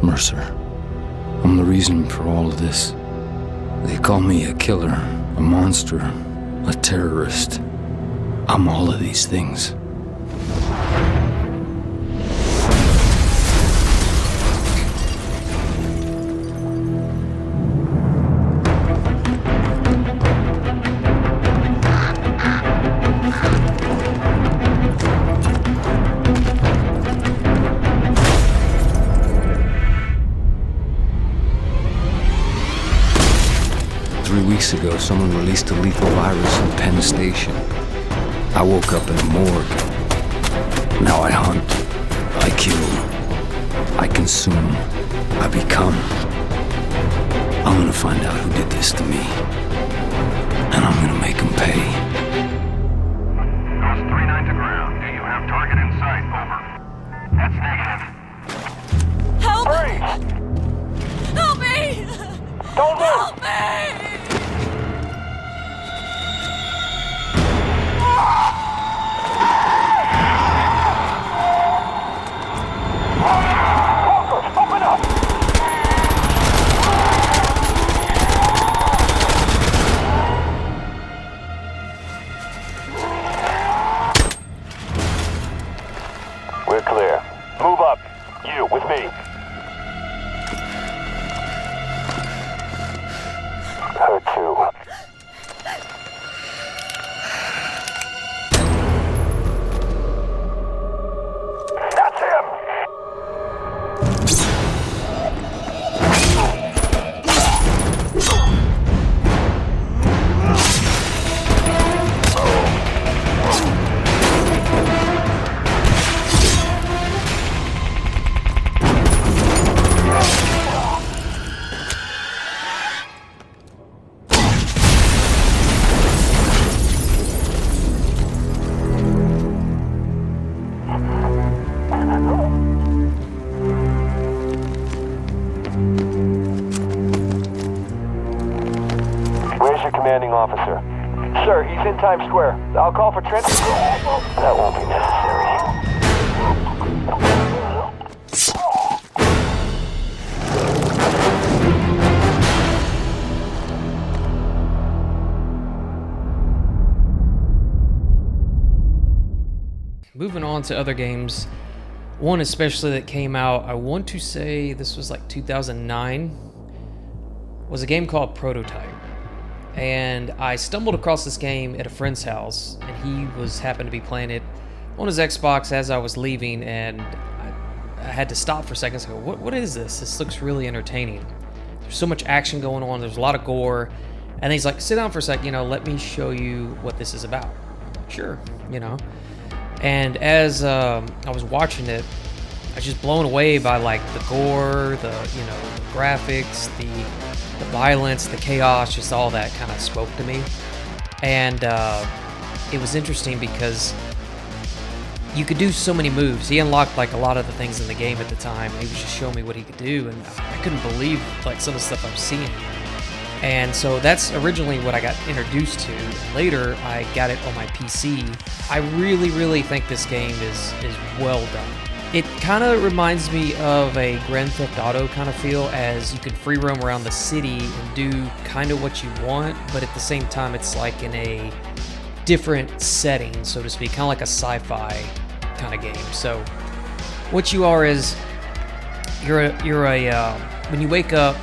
Mercer. I'm the reason for all of this. They call me a killer, a monster, a terrorist. I'm all of these things. 3 weeks ago, someone released a lethal virus in Penn Station. I woke up in a morgue. Now I hunt. I kill. I consume. I become. I'm gonna find out who did this to me. And I'm gonna make them pay. Ghost 39 to ground. Do you have target in sight? Over. That's negative. Help! Freeze! Help me! Don't move! Help me! Open up! We're clear. Move up. You, with me. Her too. That's him! Where's your commanding officer? Sir, he's in Times Square. I'll call for transport. That won't be necessary. Moving on to other games, one especially that came out, I want to say this was like 2009, was a game called Prototype. And I stumbled across this game at a friend's house, and he happened to be playing it on his Xbox as I was leaving, and I had to stop for a second and go, what is this? This looks really entertaining. There's so much action going on, there's a lot of gore, and he's like, sit down for a sec, let me show you what this is about. Sure, And as I was watching it, I was just blown away by like the gore, the graphics, the violence, the chaos, just all that kind of spoke to me. And it was interesting because you could do so many moves. He unlocked like a lot of the things in the game at the time. He was just showing me what he could do, and I couldn't believe like some of the stuff I'm seeing. And so that's originally what I got introduced to. Later, I got it on my PC. I really, really think this game is well done. It kind of reminds me of a Grand Theft Auto kind of feel, as you can free roam around the city and do kind of what you want, but at the same time, it's like in a different setting, so to speak, kind of like a sci-fi kind of game. So what you are is when you wake up,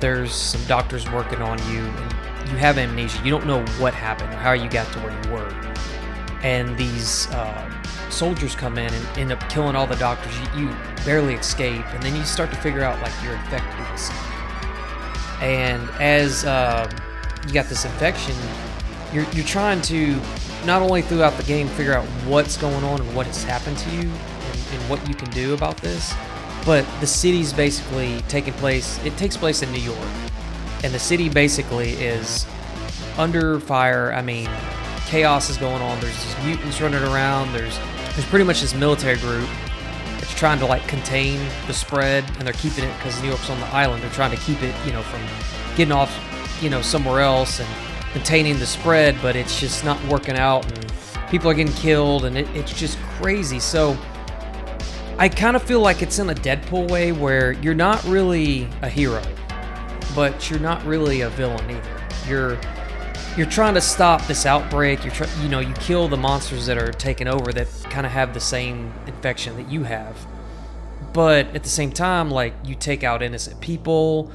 there's some doctors working on you, and you have amnesia. You don't know what happened or how you got to where you were. And these soldiers come in and end up killing all the doctors. You barely escape, and then you start to figure out like you're infected with something. And as you got this infection, you're trying to not only throughout the game figure out what's going on and what has happened to you and what you can do about this, but the city's basically taking place. It takes place in New York, and the city basically is under fire. I mean, chaos is going on. There's these mutants running around. There's pretty much this military group that's trying to like contain the spread, and they're keeping it because New York's on the island. They're trying to keep it, from getting off, somewhere else and containing the spread, but it's just not working out, and people are getting killed, and it's just crazy. So I kind of feel like it's in a Deadpool way where you're not really a hero, but you're not really a villain either. You're trying to stop this outbreak. You kill the monsters that are taking over that kind of have the same infection that you have. But at the same time, like, you take out innocent people,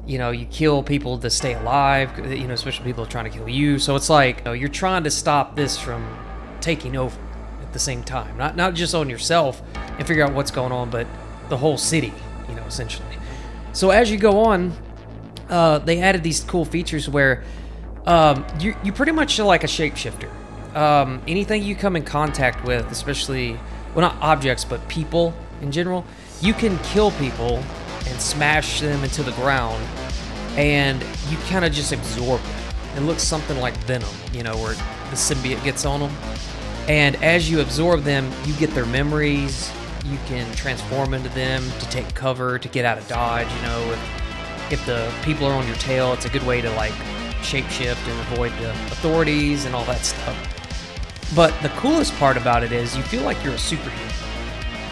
you kill people to stay alive, especially people trying to kill you. So it's like, you're trying to stop this from taking over at the same time. Not just on yourself and figure out what's going on, but the whole city, essentially. So as you go on, they added these cool features where you pretty much are like a shapeshifter. Anything you come in contact with, especially, well, not objects, but people in general, you can kill people and smash them into the ground, and you kind of just absorb them. It looks something like Venom, where the symbiote gets on them. And as you absorb them, you get their memories. You can transform into them to take cover, to get out of dodge. If the people are on your tail, it's a good way to like shapeshift and avoid the authorities and all that stuff. But the coolest part about it is you feel like you're a superhero.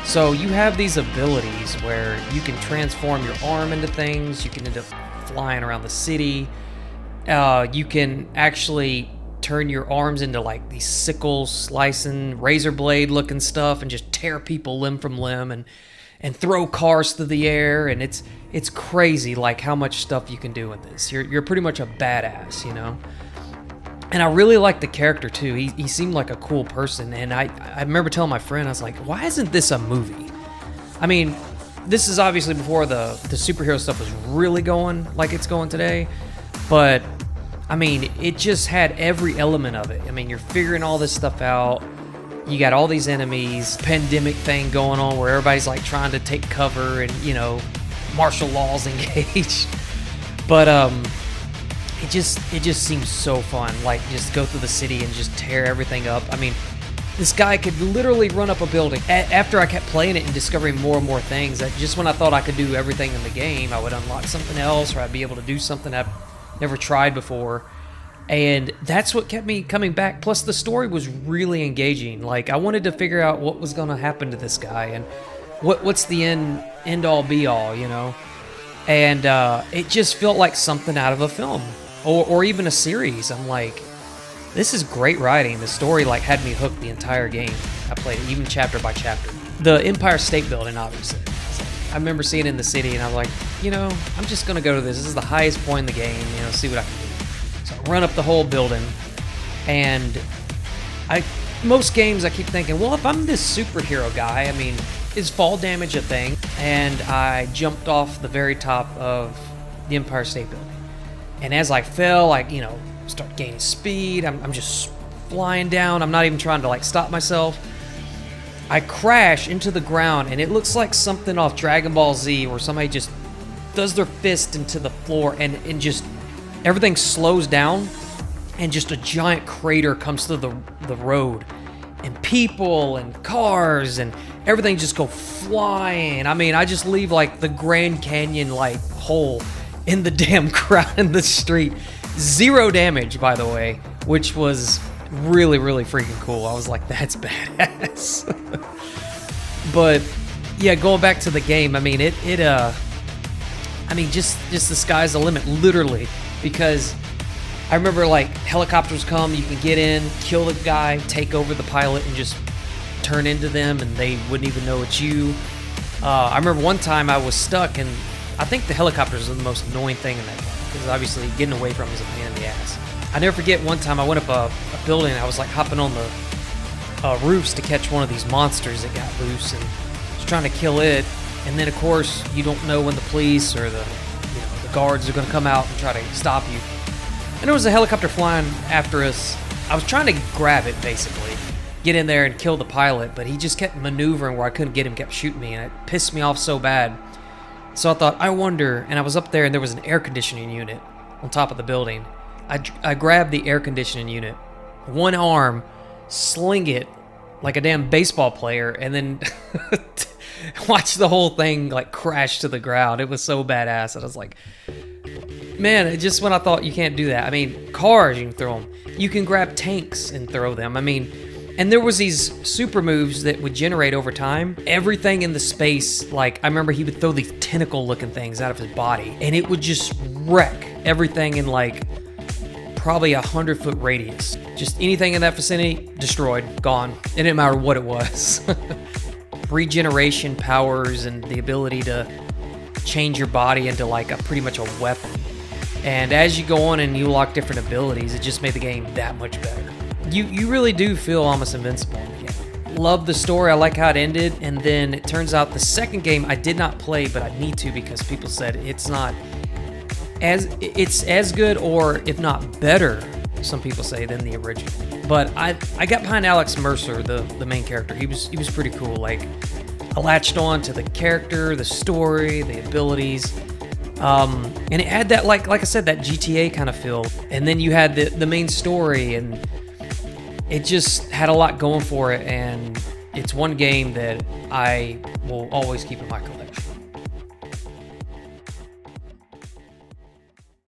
So you have these abilities where you can transform your arm into things. You can end up flying around the city. You can actually turn your arms into like these sickle slicing razor blade looking stuff and just tear people limb from limb and throw cars through the air. And it's crazy like how much stuff you can do with this. You're pretty much a badass, And I really liked the character too. He seemed like a cool person, and I remember telling my friend, I was like, why isn't this a movie? I mean, this is obviously before the superhero stuff was really going like it's going today, but I mean, it just had every element of it. I mean, you're figuring all this stuff out. You got all these enemies, pandemic thing going on where everybody's like trying to take cover and, martial law's engaged. But it just seems so fun. Like, just go through the city and just tear everything up. I mean, this guy could literally run up a building. After I kept playing it and discovering more and more things, that just when I thought I could do everything in the game, I would unlock something else, or I'd be able to do something I've never tried before. And that's what kept me coming back. Plus, the story was really engaging. Like, I wanted to figure out what was going to happen to this guy and what's the end all be all, And it just felt like something out of a film. Or even a series. I'm like, this is great writing. The story like had me hooked the entire game. I played it even chapter by chapter. The Empire State Building, obviously. I remember seeing it in the city, and I was like, I'm just gonna go to this. This is the highest point in the game. See what I can do. So I run up the whole building, and most games I keep thinking, well, if I'm this superhero guy, I mean, is fall damage a thing? And I jumped off the very top of the Empire State Building. And as I fell, start gaining speed. I'm just flying down. I'm not even trying to stop myself. I crash into the ground, and it looks like something off Dragon Ball Z where somebody just does their fist into the floor and just everything slows down, and just a giant crater comes through the road, and people and cars and everything just go flying. I mean, I just leave like the Grand Canyon hole in the damn crowd in the street. 0 damage, by the way, which was really, really freaking cool. I was like, that's badass. But yeah, going back to the game, I mean, just the sky's the limit, literally, because I remember helicopters come, you can get in, kill the guy, take over the pilot, and just turn into them, and they wouldn't even know it's you. I remember one time I was stuck, and I think the helicopters are the most annoying thing in that game, because obviously getting away from them is a pain in the ass. I never forget one time I went up a building, and I was hopping on the roofs to catch one of these monsters that got loose, and was trying to kill it. And then of course you don't know when the police or the guards are going to come out and try to stop you. And there was a helicopter flying after us. I was trying to grab it, basically, get in there and kill the pilot, but he just kept maneuvering where I couldn't get him, kept shooting me, and it pissed me off so bad. So I thought, I wonder, and I was up there, and there was an air conditioning unit on top of the building. I grabbed the air conditioning unit, one arm, sling it like a damn baseball player, and then watch the whole thing crash to the ground. It was so badass. And I was like, man, it just when I thought you can't do that. I mean, cars, you can throw them. You can grab tanks and throw them. I mean, And there was these super moves that would generate over time. Everything in the space, like I remember he would throw these tentacle looking things out of his body and it would just wreck everything in like probably 100-foot radius. Just anything in that vicinity, destroyed, gone. It didn't matter what it was. Regeneration powers and the ability to change your body into like pretty much a weapon. And as you go on and you unlock different abilities, it just made the game that much better. You really do feel almost invincible in the game. Love the story. I like how it ended. And then it turns out the second game I did not play, but I need to because people said it's as good or if not better, some people say, than the original. But I got behind Alex Mercer, the main character. He was pretty cool. Like I latched on to the character, the story, the abilities. And it had that like I said, that GTA kind of feel. And then you had the main story, and it just had a lot going for it, and it's one game that I will always keep in my collection.